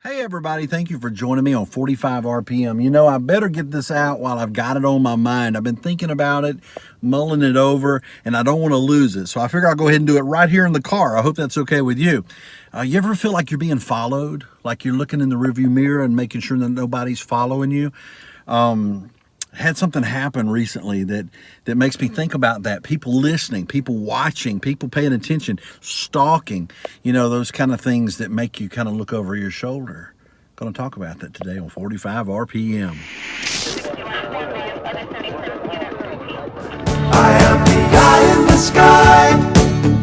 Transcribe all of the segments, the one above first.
Hey everybody, thank you for joining me on 45 RPM. You know, I better get this out while I've got it on my mind. I've been thinking about it, mulling it over, and I don't want to lose it. So I figure I'll go ahead and do it right here in the car. I hope that's okay with you. You ever feel like you're being followed? Like you're looking in the rearview mirror and making sure that nobody's following you? Had something happen recently that makes me think about that. People listening, people watching, people paying attention, stalking, those kind of things that make you kind of look over your shoulder. Going to talk about that today on 45 RPM. I am the eye in the sky,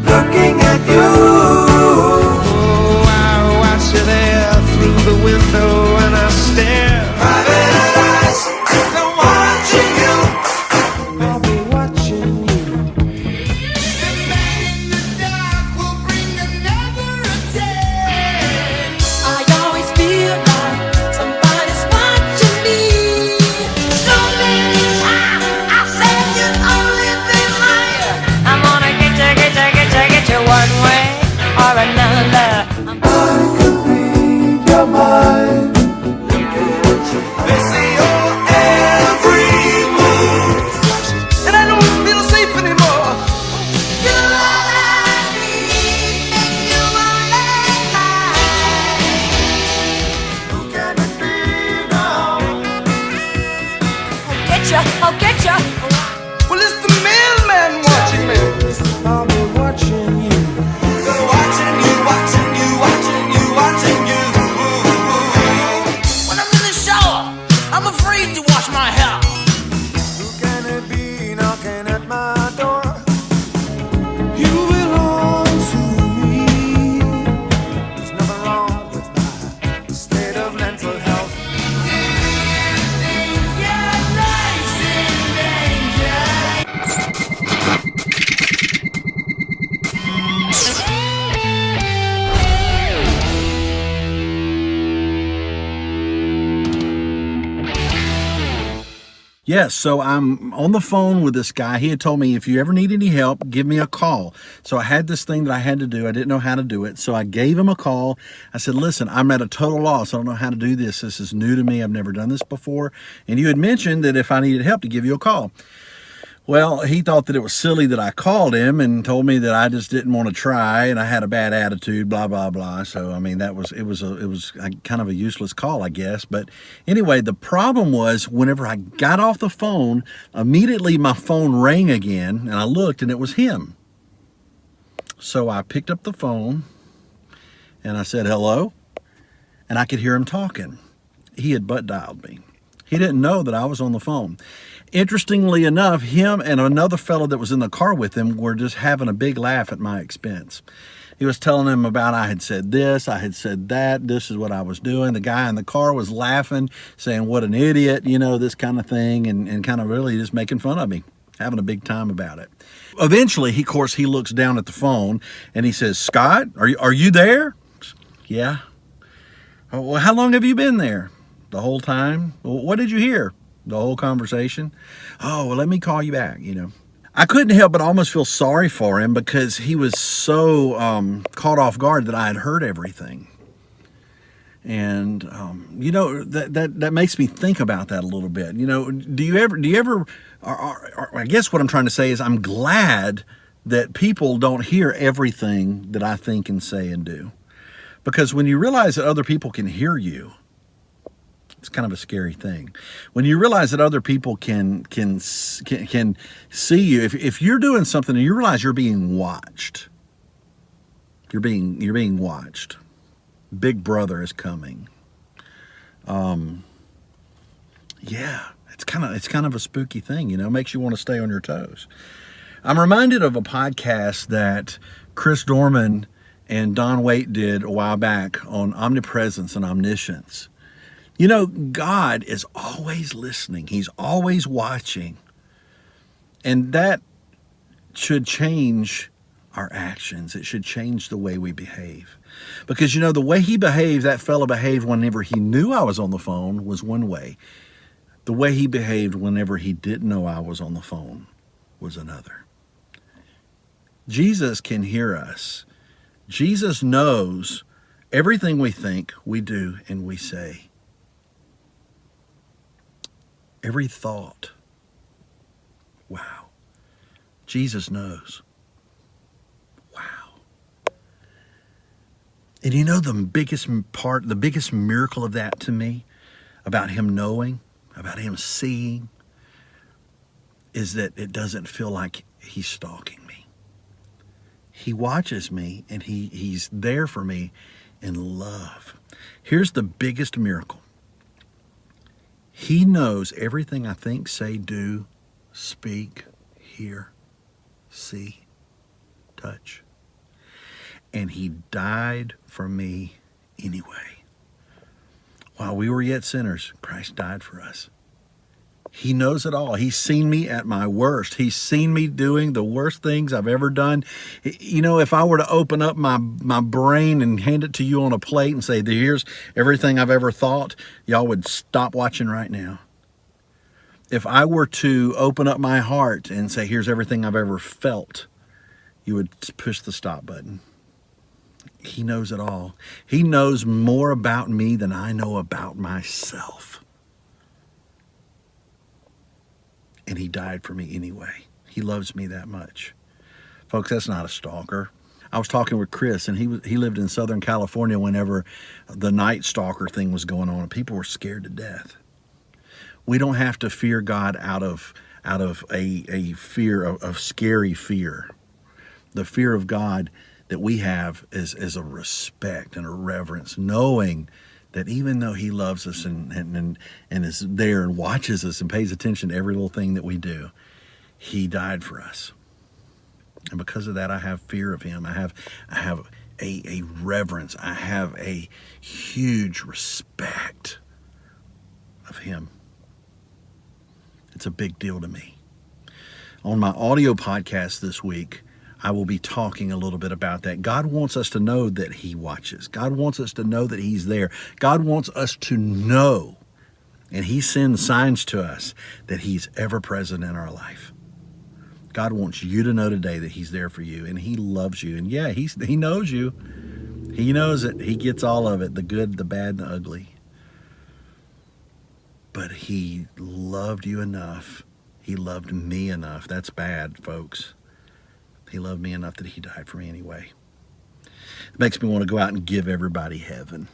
looking at you. Oh, I watch you there through the window and I stare. Private eyes, I'm watching you. I'll be watching you. The man in the dark will bring another attack. I always feel like somebody's watching me. So many times I said you'd only be mine. I'm gonna get you one way or another. I could read your mind. They see your every move, and I don't feel safe anymore. You are I need, and you are mine. Who can it be now? I'll get you. Well, it's the mailman watching me. I'll be watching you. Watching you, watching you, watching you, watching you. When I'm in the shower, I'm afraid to wash my hair. Who can it be knocking at my door? You belong to me. There's nothing wrong with my state of mental health. Your life's in danger. Yes, so I'm on the phone with this guy. He had told me, if you ever need any help, give me a call. So I had this thing that I had to do. I didn't know how to do it. So I gave him a call. I said, listen, I'm at a total loss. I don't know how to do this. This is new to me. I've never done this before. And you had mentioned that if I needed help to give you a call. Well, he thought that it was silly that I called him and told me that I just didn't want to try and I had a bad attitude, blah, blah, blah. So, I mean, it was kind of a useless call, I guess. But anyway, the problem was whenever I got off the phone, immediately my phone rang again and I looked and it was him. So I picked up the phone and I said, hello, and I could hear him talking. He had butt dialed me. He didn't know that I was on the phone. Interestingly enough, him and another fellow that was in the car with him were just having a big laugh at my expense. He was telling him about I had said this, I had said that, this is what I was doing. The guy in the car was laughing, saying, what an idiot, this kind of thing, and kind of really just making fun of me, having a big time about it. Eventually, of course, he looks down at the phone and he says, Scott, are you there? Yeah. Oh, well, how long have you been there? The whole time? Well, what did you hear? The whole conversation? Oh, well, let me call you back, I couldn't help but almost feel sorry for him because he was so caught off guard that I had heard everything. And, that makes me think about that a little bit. Do you ever, I guess what I'm trying to say is I'm glad that people don't hear everything that I think and say and do. Because when you realize that other people can hear you, it's kind of a scary thing. When you realize that other people can see you, if you're doing something and you realize you're being watched, you're being watched. Big Brother is coming. Yeah, it's kind of a spooky thing. Makes you want to stay on your toes. I'm reminded of a podcast that Chris Dorman and Don Waite did a while back on omnipresence and omniscience. God is always listening. He's always watching. And that should change our actions. It should change the way we behave. Because, the way he behaved, that fella behaved whenever he knew I was on the phone was one way. The way he behaved whenever he didn't know I was on the phone was another. Jesus can hear us. Jesus knows Everything we think, we do, and we say. Every thought. Wow. Jesus knows. Wow. And you know the biggest miracle of that to me, about him knowing, about him seeing, is that it doesn't feel like he's stalking me. He watches me, and he's there for me in love. Here's the biggest miracle. He knows everything I think, say, do, speak, hear, see, touch. And he died for me anyway. While we were yet sinners, Christ died for us. He knows it all. He's seen me at my worst. He's seen me doing the worst things I've ever done. You know, if I were to open up my brain and hand it to you on a plate and say, here's everything I've ever thought, y'all would stop watching right now. If I were to open up my heart and say, here's everything I've ever felt, you would push the stop button. He knows it all. He knows more about me than I know about myself. And he died for me anyway. He loves me that much. Folks, that's not a stalker. I was talking with Chris, and he lived in Southern California whenever the Night Stalker thing was going on, and people were scared to death. We don't have to fear God out of a fear of scary fear. The fear of God that we have is a respect and a reverence, knowing that even though he loves us and is there and watches us and pays attention to every little thing that we do, he died for us. And because of that, I have fear of him. I have a reverence. I have a huge respect of him. It's a big deal to me. On my audio podcast this week, I will be talking a little bit about that. God wants us to know that he watches. God wants us to know that he's there. God wants us to know, and he sends signs to us, that he's ever present in our life. God wants you to know today that he's there for you, and he loves you. And yeah, he knows you. He knows it. He gets all of it, the good, the bad, and the ugly. But he loved you enough. He loved me enough. That's bad, folks. He loved me enough that he died for me anyway. It makes me want to go out and give everybody heaven.